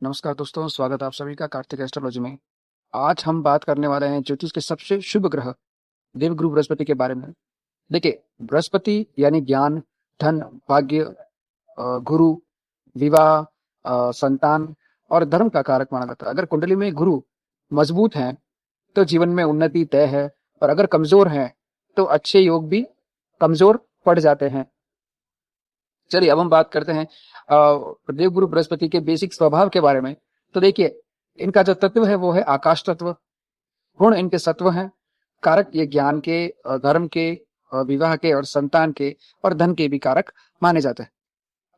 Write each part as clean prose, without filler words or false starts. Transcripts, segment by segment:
नमस्कार दोस्तों, स्वागत है आप सभी का कार्तिक एस्ट्रोलॉजी में। आज हम बात करने वाले हैं ज्योतिष के सबसे शुभ ग्रह देवगुरु बृहस्पति के बारे में। देखिए, बृहस्पति यानी ज्ञान, धन, भाग्य, गुरु, विवाह, संतान और धर्म का कारक माना जाता है। अगर कुंडली में गुरु मजबूत हैं तो जीवन में उन्नति तय है, और अगर कमजोर हैं तो अच्छे योग भी कमजोर पड़ जाते हैं। चलिए, अब हम बात करते हैं देवगुरु बृहस्पति के बेसिक स्वभाव के बारे में। तो देखिए, इनका जो तत्व है वो है आकाश तत्व। गुण इनके सत्व हैं। कारक ये ज्ञान के, धर्म के, विवाह के और संतान के और धन के भी कारक माने जाते हैं।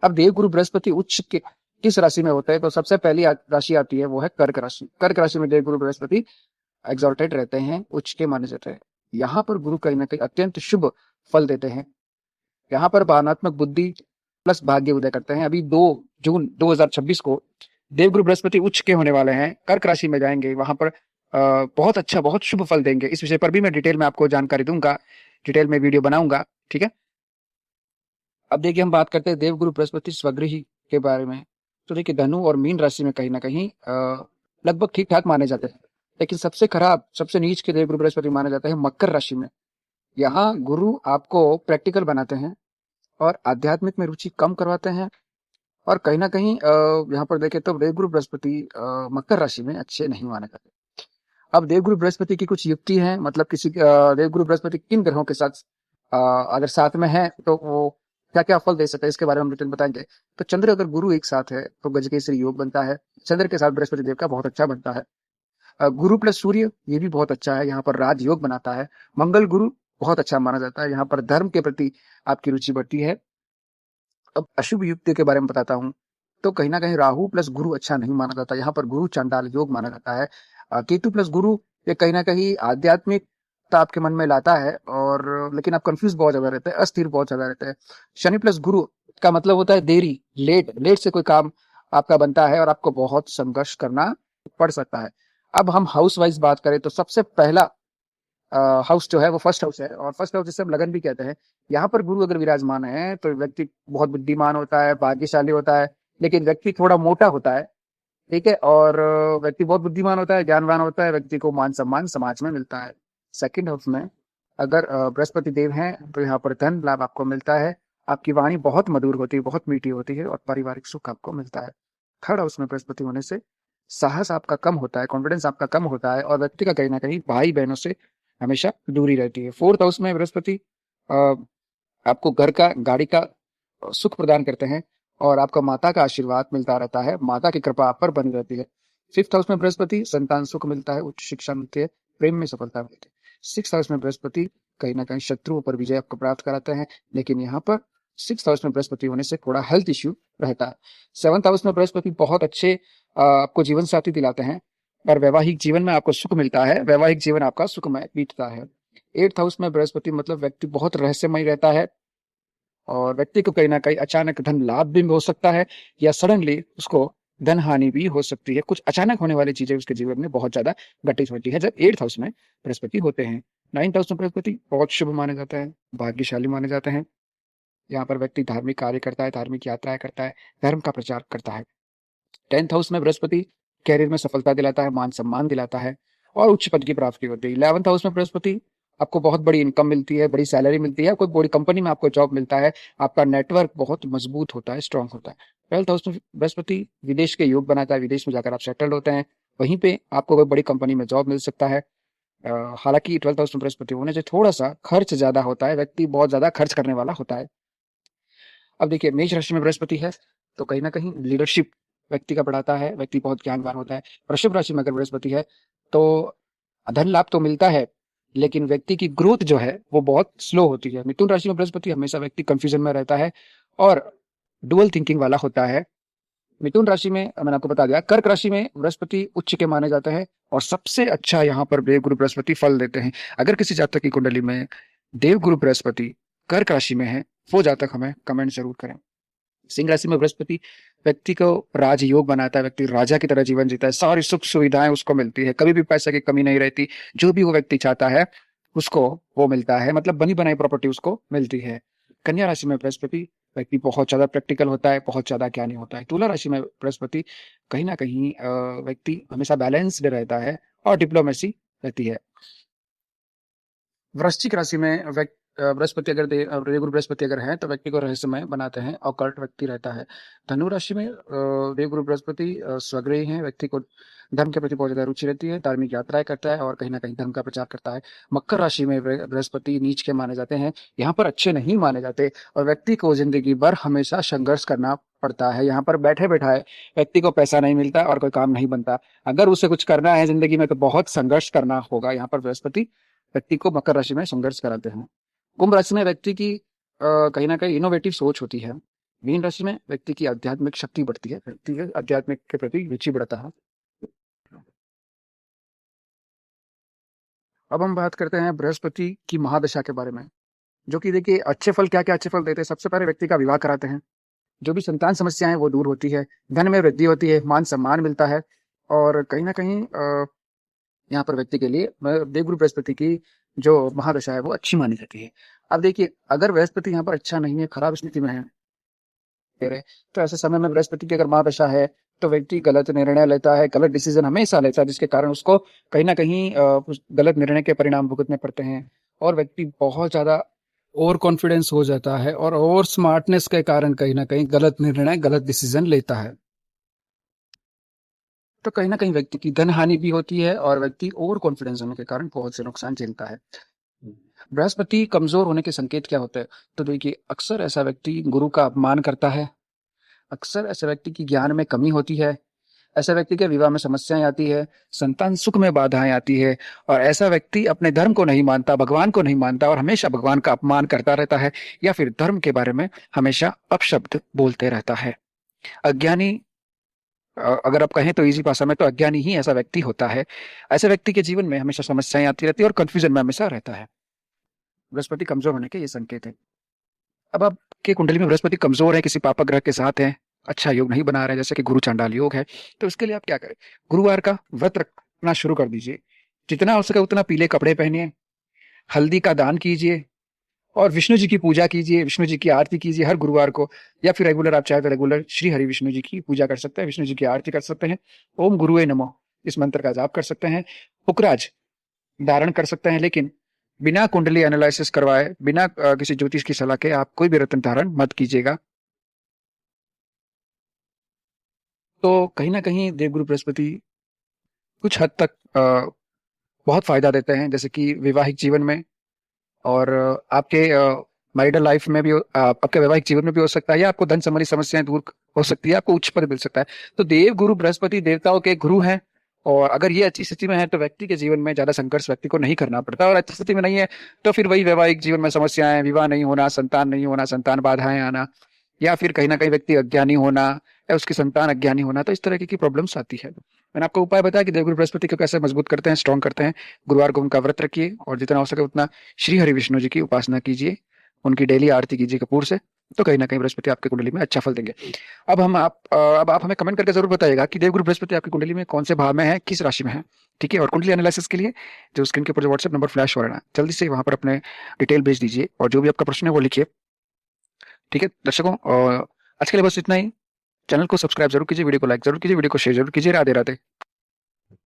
अब देवगुरु बृहस्पति उच्च के किस राशि में होते हैं, तो सबसे पहली राशि आती है वो है कर्क राशि। कर्क राशि में देवगुरु बृहस्पति एग्जॉल्टेड रहते हैं, उच्च के माने जाते हैं। यहाँ पर गुरु कहीं ना कहीं अत्यंत शुभ फल देते हैं। यहाँ पर भावनात्मक बुद्धि प्लस भाग्य उदय करते हैं। अभी 2 जून 2026 को देवगुरु बृहस्पति उच्च के होने वाले हैं, कर्क राशि में जाएंगे। वहां पर बहुत अच्छा, बहुत शुभ फल देंगे। इस विषय पर भी मैं डिटेल में आपको जानकारी दूंगा, डिटेल में वीडियो बनाऊंगा, ठीक है। अब देखिए, हम बात करते हैं देवगुरु बृहस्पति स्वगृही के बारे में। तो देखिए, धनु और मीन राशि में कहीं ना कहीं लगभग ठीक ठाक माने जाते हैं, लेकिन सबसे खराब, सबसे नीच के देवगुरु बृहस्पति माने जाते हैं मकर राशि में। यहाँ गुरु आपको प्रैक्टिकल बनाते हैं और आध्यात्मिक में रुचि कम करवाते हैं। और कहीं ना कहीं यहाँ पर देखें तो देवगुरु बृहस्पति मकर राशि में अच्छे नहीं माने जाते। अब देवगुरु बृहस्पति की कुछ युक्ति है, मतलब देवगुरु बृहस्पति किन ग्रहों के साथ अगर साथ में है तो वो क्या क्या फल दे सकते हैं, इसके बारे में हम डिटेल बताएंगे। तो चंद्र अगर गुरु एक साथ है तो गजकेसरी योग बनता है। चंद्र के साथ बृहस्पति देव का बहुत अच्छा बनता है। गुरु प्लस सूर्य, ये भी बहुत अच्छा है, यहाँ पर राज योग बनाता है। मंगल गुरु बहुत अच्छा माना जाता है, यहाँ पर धर्म के प्रति आपकी रुचि बढ़ती है। अब अशुभ युक्ति के बारे में बताता हूँ। तो कहीं ना कहीं राहु प्लस गुरु अच्छा नहीं माना जाता, यहाँ पर गुरु चांडाल योग माना जाता है। केतु प्लस गुरु, ये कहीं ना कहीं आध्यात्मिकता आपके मन में लाता है, और लेकिन आप कंफ्यूज बहुत ज्यादा रहते हैं, अस्थिर बहुत ज्यादा रहते हैं। शनि प्लस गुरु का मतलब होता है देरी, लेट लेट से कोई काम आपका बनता है और आपको बहुत संघर्ष करना पड़ सकता है। अब हम हाउस वाइज बात करें तो सबसे पहला हाउस जो है वो फर्स्ट हाउस है, और फर्स्ट हाउस जिसे हम लगन भी कहते हैं। यहाँ पर गुरु अगर विराजमान है तो व्यक्ति बहुत बुद्धिमान होता है, भाग्यशाली होता है, लेकिन व्यक्ति थोड़ा मोटा होता है, ठीक है। और व्यक्ति बहुत बुद्धिमान होता है, ज्ञानवान होता है, व्यक्ति को मान सम्मान समाज में मिलता है। सेकंड हाउस में अगर बृहस्पति देव हैं तो यहाँ पर धन लाभ आपको मिलता है। आपकी वाणी बहुत मधुर होती है, बहुत मीठी होती है, और पारिवारिक सुख आपको मिलता है। थर्ड हाउस में बृहस्पति होने से साहस आपका कम होता है, कॉन्फिडेंस आपका कम होता है, और व्यक्ति का कहीं ना कहीं भाई बहनों से हमेशा दूरी रहती है। फोर्थ हाउस में बृहस्पति अ, आपको घर का, गाड़ी का सुख प्रदान करते हैं, और आपका माता का आशीर्वाद मिलता रहता है, माता की कृपा आप पर बनी रहती है। फिफ्थ हाउस में बृहस्पति संतान सुख मिलता है, उच्च शिक्षा मिलती है, प्रेम में सफलता मिलती है। सिक्स हाउस में बृहस्पति कहीं ना कहीं शत्रुओं पर विजय आपको प्राप्त कराते हैं, लेकिन यहाँ पर सिक्स हाउस में बृहस्पति होने से थोड़ा हेल्थ इश्यू रहता है। सेवंथ हाउस में बृहस्पति बहुत अच्छे आपको जीवन साथी दिलाते हैं, और वैवाहिक जीवन में आपको सुख मिलता है, वैवाहिक जीवन आपका सुखमय बीतता है। एट्थ हाउस में बृहस्पति मतलब व्यक्ति बहुत रहस्यमय रहता है, और व्यक्ति को कहीं ना कहीं अचानक धन लाभ भी हो सकता है, या सडनली उसको धन हानि भी हो सकती है। कुछ अचानक होने वाली चीजें उसके जीवन में बहुत ज्यादा घटित होती है जब एट्थ हाउस में बृहस्पति होते हैं। नाइन्थ हाउस में बृहस्पति बहुत शुभ माने जाते हैं, भाग्यशाली माने जाते हैं। यहाँ पर व्यक्ति धार्मिक कार्य करता है, धार्मिक यात्राएं करता है, धर्म का प्रचार करता है। टेंथ हाउस में बृहस्पति कैरियर में सफलता दिलाता है, मान सम्मान दिलाता है, और उच्च पद की प्राप्ति होती है। 11th हाउस में बृहस्पति आपको बहुत बड़ी इनकम मिलती है, बड़ी सैलरी मिलती है, कोई बड़ी कंपनी में आपको जॉब मिलता है, आपका नेटवर्क बहुत मजबूत होता है, स्ट्रांग होता है। 12th हाउस में बृहस्पति विदेश के योग बनाता है, विदेश में जाकर आप सेटल्ड होते हैं, वहीं पे आपको कोई बड़ी कंपनी में जॉब मिल सकता है। हालांकि 12th हाउस में बृहस्पति होने से थोड़ा सा खर्च ज्यादा होता है, व्यक्ति बहुत ज्यादा खर्च करने वाला होता है। अब देखिए, मेष राशि में बृहस्पति है तो कहीं ना कहीं लीडरशिप व्यक्ति का बढ़ाता है, व्यक्ति बहुत ज्ञानवान होता है। वृषभ राशि में अगर बृहस्पति है तो धन लाभ तो मिलता है, लेकिन व्यक्ति की ग्रोथ जो है वो बहुत स्लो होती है। मिथुन राशि में बृहस्पति हमेशा व्यक्ति कंफ्यूजन में रहता है, और डुअल थिंकिंग वाला होता है। मिथुन राशि में मैंने आपको बता दिया। कर्क राशि में बृहस्पति उच्च के माने जाते हैं, और सबसे अच्छा यहाँ पर देवगुरु बृहस्पति फल देते हैं। अगर किसी जातक की कुंडली में देवगुरु बृहस्पति कर्क राशि में है, वो जातक हमें कमेंट जरूर करें। सिंह राशि में बृहस्पति व्यक्ति को राजयोग बनाता है, व्यक्ति राजा की तरह जीवन जीता है, सारी सुख सुविधाएं उसको मिलती है, कभी भी पैसे की कमी नहीं रहती, जो भी वो व्यक्ति चाहता है उसको वो मिलता है, मतलब बनी बनाई प्रॉपर्टी उसको मिलती है। कन्या राशि में बृहस्पति व्यक्ति बहुत ज़्यादा प्रैक्टिकल होता है, बहुत ज़्यादा ज्ञानी होता है। तुला राशि में बृहस्पति कहीं न कहीं व्यक्ति हमेशा बैलेंस्ड रहता है और डिप्लोमेसी रहती है। वृश्चिक राशि में बृहस्पति अगर देवगुरु बृहस्पति अगर है तो व्यक्ति को रहस्यमय बनाते हैं, ऑकल्ट व्यक्ति रहता है। धनु राशि में देवगुरु बृहस्पति स्वग्रही हैं, व्यक्ति को धर्म के प्रति बहुत ज्यादा रुचि रहती है, धार्मिक यात्राएं करता है और कहीं ना कहीं धर्म का प्रचार करता है। मकर राशि में बृहस्पति नीच के माने जाते हैं, यहाँ पर अच्छे नहीं माने जाते और व्यक्ति को जिंदगी भर हमेशा संघर्ष करना पड़ता है। यहाँ पर बैठे बैठाए व्यक्ति को पैसा नहीं मिलता और कोई काम नहीं बनता। अगर उसे कुछ करना है जिंदगी में तो बहुत संघर्ष करना होगा। यहाँ पर बृहस्पति व्यक्ति को मकर राशि में संघर्ष कराते हैं। कुंभ राशि में व्यक्ति की कहीं ना कहीं इनोवेटिव सोच होती है। मीन राशि में व्यक्ति की आध्यात्मिक शक्ति बढ़ती है, व्यक्ति के आध्यात्मिक के प्रति रुचि बढ़ता है। अब हम बात करते हैं बृहस्पति की महादशा के बारे में, जो कि देखिए अच्छे फल क्या क्या अच्छे फल देते हैं। सबसे पहले व्यक्ति का विवाह कराते हैं, जो भी संतान समस्याएं वो दूर होती है, धन में वृद्धि होती है, मान सम्मान मिलता है और कहीं ना कहीं यहाँ पर व्यक्ति के लिए देवगुरु बृहस्पति की जो महादशा है वो अच्छी मानी जाती है। अब देखिए अगर बृहस्पति यहाँ पर अच्छा नहीं है, खराब स्थिति में है तो ऐसे समय में बृहस्पति की अगर महादशा है तो व्यक्ति गलत निर्णय लेता है, गलत डिसीजन हमेशा लेता है, जिसके कारण उसको कहीं ना कहीं उस गलत निर्णय के परिणाम भुगतने पड़ते हैं और व्यक्ति बहुत ज्यादा ओवर कॉन्फिडेंस हो जाता है और ओवर स्मार्टनेस के कारण कहीं ना कहीं गलत निर्णय, गलत डिसीजन लेता है। तो कहीं ना कहीं व्यक्ति की धन हानि भी होती है और व्यक्ति ओवर कॉन्फिडेंस होने के कारण बहुत से नुकसान झेलता है। बृहस्पति कमजोर होने के संकेत क्या होते हैं? तो देखिए अक्सर ऐसा व्यक्ति गुरु का अपमान करता है, अक्सर ऐसे व्यक्ति की ज्ञान में कमी होती है, ऐसे व्यक्ति के विवाह में समस्याएं आती है, संतान सुख में बाधाएं आती है और ऐसा व्यक्ति अपने धर्म को नहीं मानता, भगवान को नहीं मानता और हमेशा भगवान का अपमान करता रहता है या फिर धर्म के बारे में हमेशा अपशब्द बोलते रहता है। अज्ञानी अगर आप कहें तो इजी भाषा में तो अज्ञानी ही ऐसा व्यक्ति होता है। ऐसे व्यक्ति के जीवन में हमेशा समस्याएं आती रहती है और कंफ्यूजन में हमेशा रहता है। बृहस्पति कमजोर होने के ये संकेत है। अब आपके कुंडली में बृहस्पति कमजोर है, किसी पापक ग्रह के साथ है, अच्छा योग नहीं बना रहे हैं, जैसे कि गुरु चांडाल योग है, तो इसके लिए आप क्या करें? गुरुवार का व्रत रखना शुरू कर दीजिए, जितना हो सके उतना पीले कपड़े पहनिए, हल्दी का दान कीजिए और विष्णु जी की पूजा कीजिए, विष्णु जी की आरती कीजिए हर गुरुवार को, या फिर रेगुलर आप चाहे तो रेगुलर श्री हरि विष्णु जी की पूजा कर सकते हैं, विष्णु जी की आरती कर सकते हैं, ओम गुरुवे नमो इस मंत्र का जाप कर सकते हैं, पुखराज धारण कर सकते हैं, लेकिन बिना कुंडली एनालिसिस करवाए, बिना किसी ज्योतिष की सलाह के आप कोई भी रत्न धारण मत कीजिएगा। तो कहीं ना कहीं देवगुरु बृहस्पति कुछ हद तक बहुत फायदा देते हैं, जैसे कि वैवाहिक जीवन में और आपके मैरिटल लाइफ में भी आपके वैवाहिक जीवन में भी हो सकता है, या आपको धन संबंधी समस्याएं दूर हो सकती है, आपको उच्च पद मिल सकता है। तो देव गुरु बृहस्पति देवताओं के गुरु हैं और अगर ये अच्छी स्थिति में है तो व्यक्ति के जीवन में ज्यादा संघर्ष व्यक्ति को नहीं करना पड़ता, और अच्छी स्थिति में नहीं है तो फिर वही वैवाहिक जीवन में समस्याएं, विवाह नहीं होना, संतान नहीं होना, संतान बाधाएं आना, या फिर कहीं ना कहीं व्यक्ति अज्ञानी होना या उसकी संतान अज्ञानी होना, तो इस तरह की प्रॉब्लम्स आती है। मैंने आपको उपाय बताया कि देवगुरु बृहस्पति को कैसे मजबूत करते हैं, स्ट्रॉन्ग करते हैं। गुरुवार को उनका व्रत रखिए और जितना हो सके उतना श्री हरि विष्णु जी की उपासना कीजिए, उनकी डेली आरती कीजिए कपूर से, तो कहीं ना कहीं बृहस्पति आपकी कुंडली में अच्छा फल देंगे। अब आप हमें कमेंट करके जरूर बताइएगा कि देवगुरु बृहस्पति आपकी कुंडली में कौन से भाव में है, किस राशि में है, ठीक है। और कुंडली एनालिसिस के लिए जो स्क्रीन के ऊपर जो व्हाट्सएप नंबर फ्लैश हो रहा है ना, जल्दी से वहां पर अपने डिटेल भेज दीजिए और जो भी आपका प्रश्न है वो लिखिए, ठीक है दर्शकों। और आज के लिए बस इतना ही। चैनल को सब्सक्राइब जरूर कीजिए, वीडियो को लाइक जरूर कीजिए, वीडियो को शेयर जरूर कीजिए। राधे राधे।